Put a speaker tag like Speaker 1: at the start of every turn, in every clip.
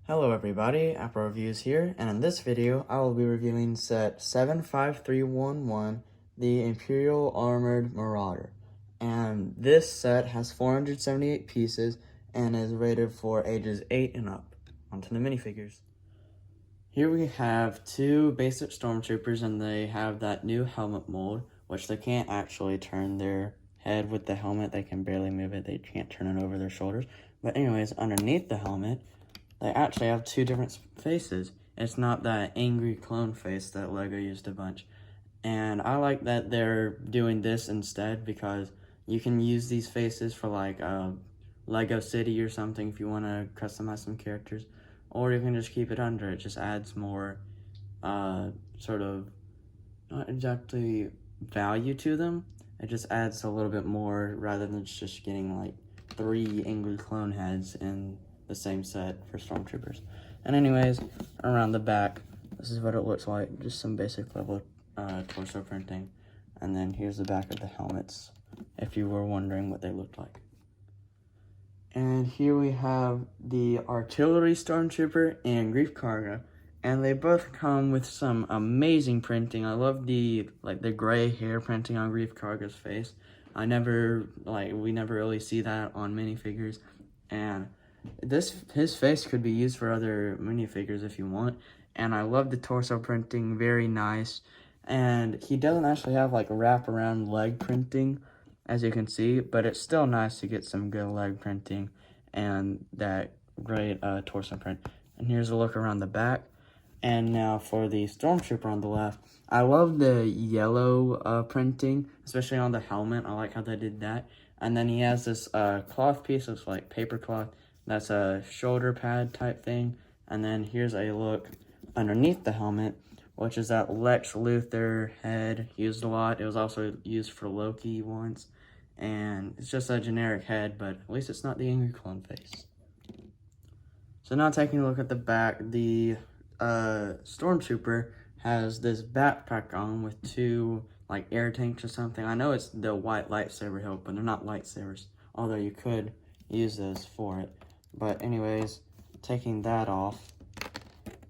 Speaker 1: Hello everybody, Apple Reviews here, and in this video, I will be reviewing set 75311, the Imperial Armored Marauder. And this set has 478 pieces and is rated for ages 8 and up. Onto the minifigures. Here we have two basic Stormtroopers, and they have that new helmet mold, which they can't actually turn their head with the helmet. They can barely move it. They can't turn it over their shoulders. But anyways, underneath the helmet, they actually have two different faces. It's not that angry clone face that LEGO used a bunch. And I like that they're doing this instead, because you can use these faces for like LEGO City or something if you want to customize some characters. Or you can just keep it under. It just adds more sort of, not exactly value to them. It just adds a little bit more rather than just getting like 3 angry clone heads in the same set for Stormtroopers. And anyways, around the back, this is what it looks like. Just some basic level torso printing. And then here's the back of the helmets, if you were wondering what they looked like. And here we have the Artillery Stormtrooper and Grief Karga. And they both come with some amazing printing. I love the gray hair printing on Grief Karga's face. We never really see that on minifigures. And his face could be used for other minifigures if you want. And I love the torso printing, very nice. And he doesn't actually have like wraparound leg printing, as you can see, but it's still nice to get some good leg printing and that great torso print. And here's a look around the back. And now for the Stormtrooper on the left, I love the yellow printing, especially on the helmet. I like how they did that. And then he has this cloth piece, it's like paper cloth. That's a shoulder pad type thing. And then here's a look underneath the helmet, which is that Lex Luthor head used a lot. It was also used for Loki once. And it's just a generic head, but at least it's not the angry clone face. So now taking a look at the back, the Stormtrooper has this backpack on with 2 like air tanks or something. I know it's the white lightsaber hilt, but they're not lightsabers, although you could use those for it. But anyways, taking that off,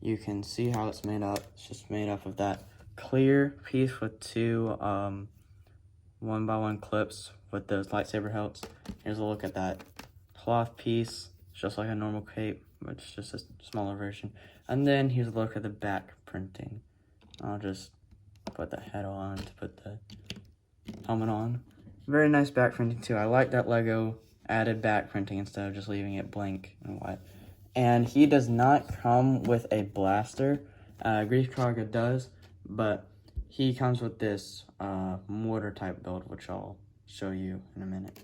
Speaker 1: you can see how it's made up. It's just made up of that clear piece with 2 1x1 clips with those lightsaber hilts. Here's a look at that cloth piece. It's just like a normal cape, but it's just a smaller version. And then here's a look at the back printing. I'll just put the head on to put the helmet on. Very nice back printing too. I like that LEGO added back printing instead of just leaving it blank and white. And he does not come with a blaster. Grief Karga does, but he comes with this mortar type build, which I'll show you in a minute.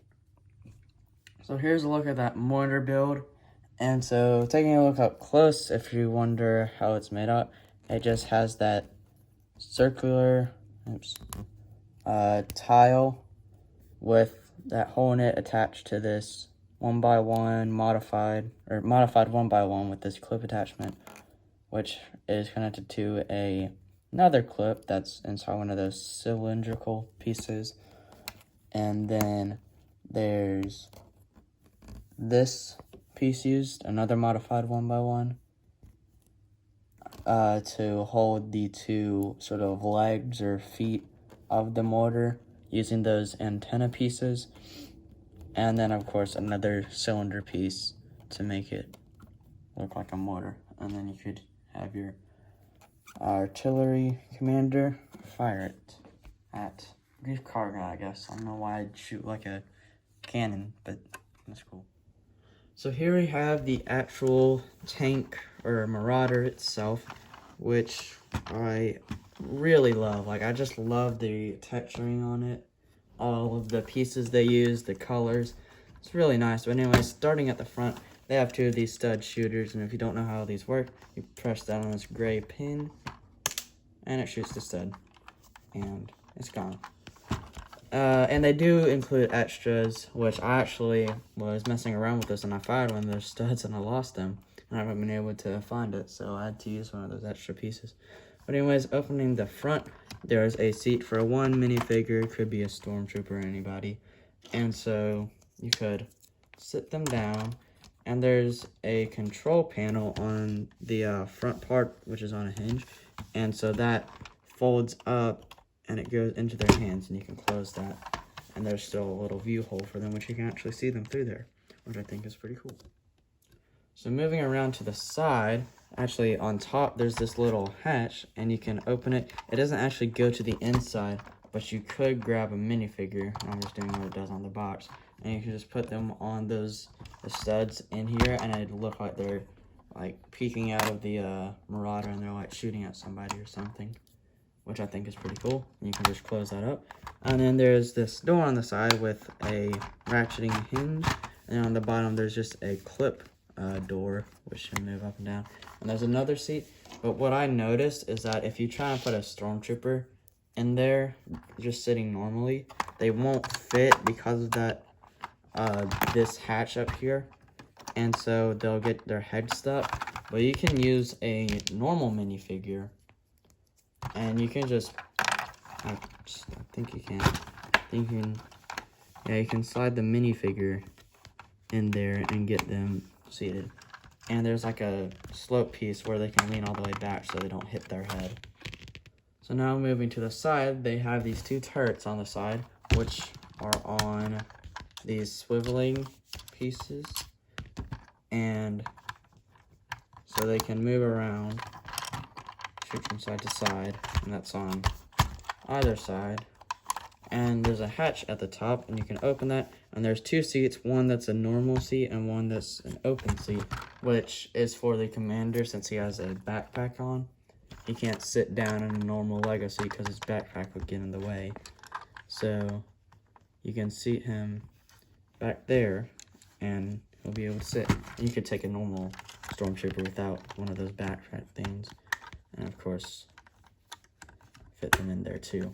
Speaker 1: So here's a look at that mortar build. And so taking a look up close, if you wonder how it's made up, it just has that circular tile with that hole in it attached to this 1x1 modified 1x1 with this clip attachment, which is connected to another clip that's inside one of those cylindrical pieces. And then there's this piece used, another modified 1x1, to hold the 2 sort of legs or feet of the mortar, using those antenna pieces. And then of course another cylinder piece to make it look like a mortar. And then you could have your artillery commander fire it at Grief Karga, I guess. I don't know why I'd shoot like a cannon, but that's cool. So here we have the actual tank or Marauder itself, which I really love. Like, I just love the texturing on it, all of the pieces they use, the colors. It's really nice. But anyway, starting at the front, they have 2 of these stud shooters, and if you don't know how these work, you press down on this gray pin, and it shoots the stud, and it's gone. And they do include extras, which I actually was messing around with this, and I fired one of those studs, and I lost them, and I haven't been able to find it, so I had to use one of those extra pieces. But anyways, opening the front, there's a seat for 1 minifigure. It could be a Stormtrooper or anybody, and so you could sit them down, And there's a control panel on the front part, which is on a hinge. And so that folds up and it goes into their hands, and you can close that. And there's still a little view hole for them, which you can actually see them through there, which I think is pretty cool. So moving around to the side, actually on top there's this little hatch, and you can open it. It doesn't actually go to the inside, but you could grab a minifigure. I'm just doing what it does on the box. And you can just put them on the studs in here, and it'd look like they're like peeking out of the Marauder, and they're like shooting at somebody or something, which I think is pretty cool. And you can just close that up. And then there's this door on the side with a ratcheting hinge, and on the bottom there's just a clip door, which can move up and down. And there's another seat, but what I noticed is that if you try and put a Stormtrooper in there, just sitting normally, they won't fit because of that this hatch up here, and so they'll get their head stuck. But you can use a normal minifigure, and you can just, I think you can, yeah, you can slide the minifigure in there and get them seated. And there's like a slope piece where they can lean all the way back so they don't hit their head. So now moving to the side, they have these two turrets on the side, which are on these swiveling pieces, and so they can move around, shoot from side to side, and that's on either side. And there's a hatch at the top, and you can open that, and there's two seats, one that's a normal seat and one that's an open seat, which is for the commander. Since he has a backpack on, he can't sit down in a normal Lego seat because his backpack would get in the way. So you can seat him back there, and he'll be able to sit. And you could take a normal Stormtrooper without one of those backpack things, and of course fit them in there too.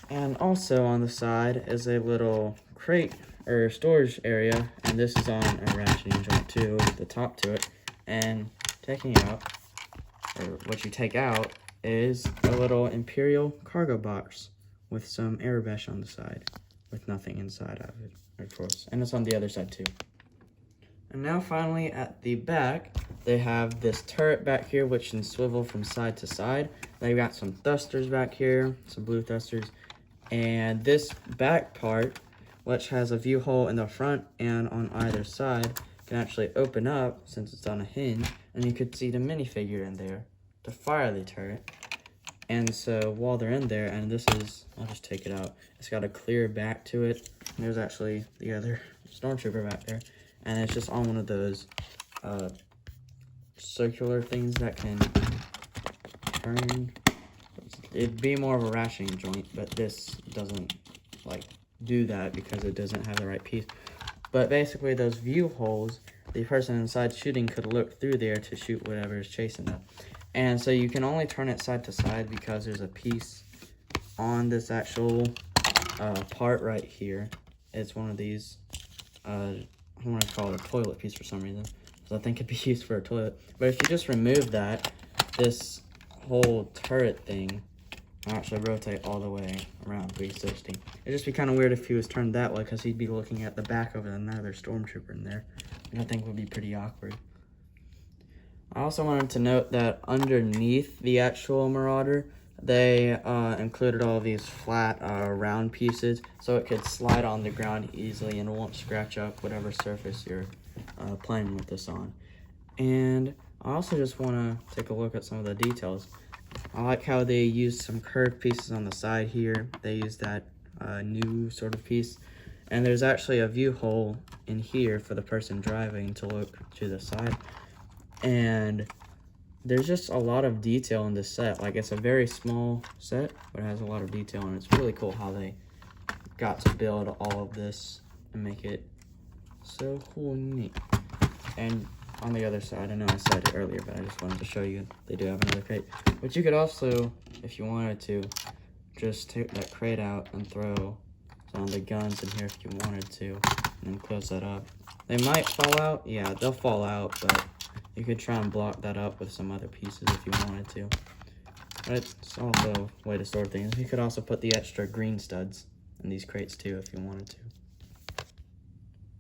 Speaker 1: And also on the side is a little crate or storage area, and this is on a ratcheting joint too, with the top to it. And taking out, or what you take out, is a little Imperial cargo box with some air mesh on the side, with nothing inside of it, of course. And it's on the other side too. And now finally at the back, they have this turret back here, which can swivel from side to side. They've got some thrusters back here, some blue thrusters. And this back part, which has a view hole in the front and on either side, can actually open up since it's on a hinge, and you could see the minifigure in there to fire the turret. And so while they're in there, and this is, I'll just take it out, it's got a clear back to it. And there's actually the other Stormtrooper back there, and it's just on one of those circular things that can turn. It'd be more of a ratcheting joint, but this doesn't like do that because it doesn't have the right piece. But basically those view holes, the person inside shooting could look through there to shoot whatever is chasing them. And so you can only turn it side to side because there's a piece on this actual part right here. It's one of these, I want to call it a toilet piece for some reason, because I think it'd be used for a toilet. But if you just remove that, this whole turret thing will actually rotate all the way around 360. It'd just be kind of weird if he was turned that way, because he'd be looking at the back of another Stormtrooper in there, which I think would be pretty awkward. I also wanted to note that underneath the actual Marauder, they included all these flat round pieces, so it could slide on the ground easily and it won't scratch up whatever surface you're playing with this on. And I also just want to take a look at some of the details. I like how they used some curved pieces on the side here. They used that new sort of piece. And there's actually a view hole in here for the person driving to look to the side. And there's just a lot of detail in this set. Like, it's a very small set, but it has a lot of detail, and it's really cool how they got to build all of this and make it so cool and neat. And on the other side, I know I said it earlier, but I just wanted to show you they do have another crate. But you could also, if you wanted to, just take that crate out and throw some of the guns in here if you wanted to, and then close that up. They might fall out. Yeah, they'll fall out, but you could try and block that up with some other pieces if you wanted to. But it's also a way to store things. You could also put the extra green studs in these crates too if you wanted to.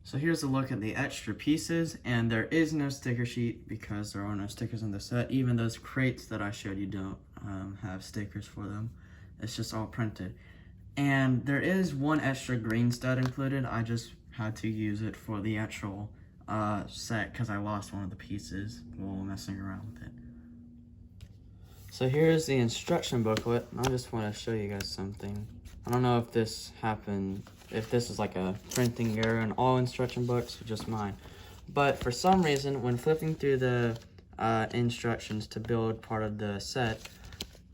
Speaker 1: So here's a look at the extra pieces, and there is no sticker sheet because there are no stickers in the set. Even those crates that I showed you don't have stickers for them. It's just all printed. And there is one extra green stud included. I just had to use it for the actual set because I lost one of the pieces while messing around with it. So here's the instruction booklet. I just want to show you guys something. I don't know if this happened, if this is like a printing error in all instruction books or just mine. But for some reason, when flipping through the instructions to build part of the set,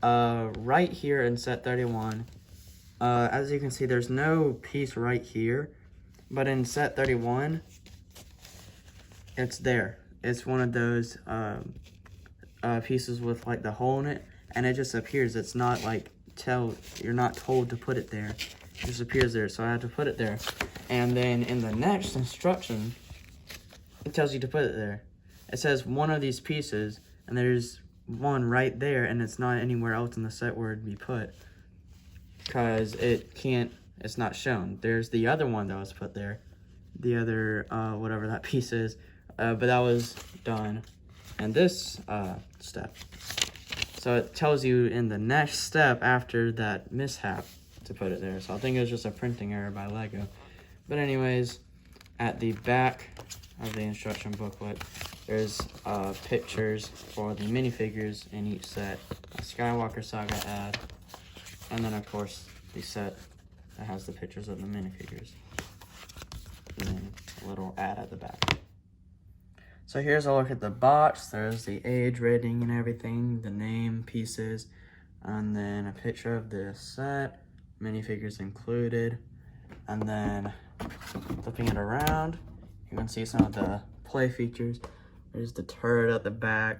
Speaker 1: right here in set 31, as you can see, there's no piece right here. But in set 31, it's there. It's one of those pieces with like the hole in it, and it just appears. It's not like you're not told to put it there. It just appears there, so I had to put it there. And then in the next instruction, it tells you to put it there. It says one of these pieces, and there's one right there, and it's not anywhere else in the set where it'd be put, because it's not shown. There's the other one that was put there, the other whatever that piece is, but that was done in this step. So it tells you in the next step after that mishap to put it there. So I think it was just a printing error by Lego. But anyways, at the back of the instruction booklet, there's pictures for the minifigures in each set, a Skywalker Saga ad, and then of course the set that has the pictures of the minifigures, and then a little ad at the back. So here's a look at the box. There's the age rating and everything, the name, pieces, and then a picture of the set, minifigures included. And then flipping it around, you can see some of the play features. There's the turret at the back,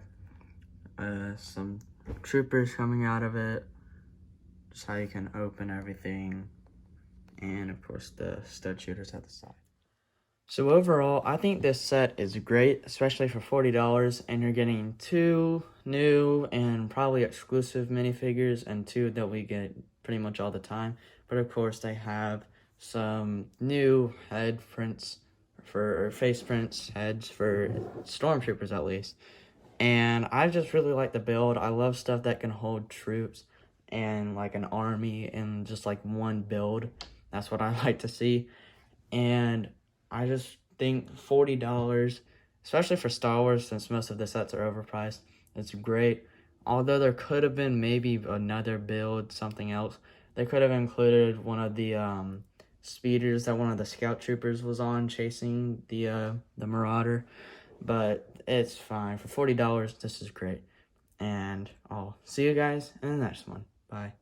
Speaker 1: some troopers coming out of it, just how you can open everything, and of course the stud shooters at the side. So overall, I think this set is great, especially for $40, and you're getting 2 new and probably exclusive minifigures, and 2 that we get pretty much all the time. But of course, they have some new head prints or face prints, heads for Stormtroopers at least. And I just really like the build. I love stuff that can hold troops and like an army in just like one build. That's what I like to see. And I just think $40, especially for Star Wars, since most of the sets are overpriced, it's great. Although there could have been maybe another build, something else. They could have included one of the speeders that one of the scout troopers was on chasing the Marauder. But it's fine. For $40, this is great. And I'll see you guys in the next one. Bye.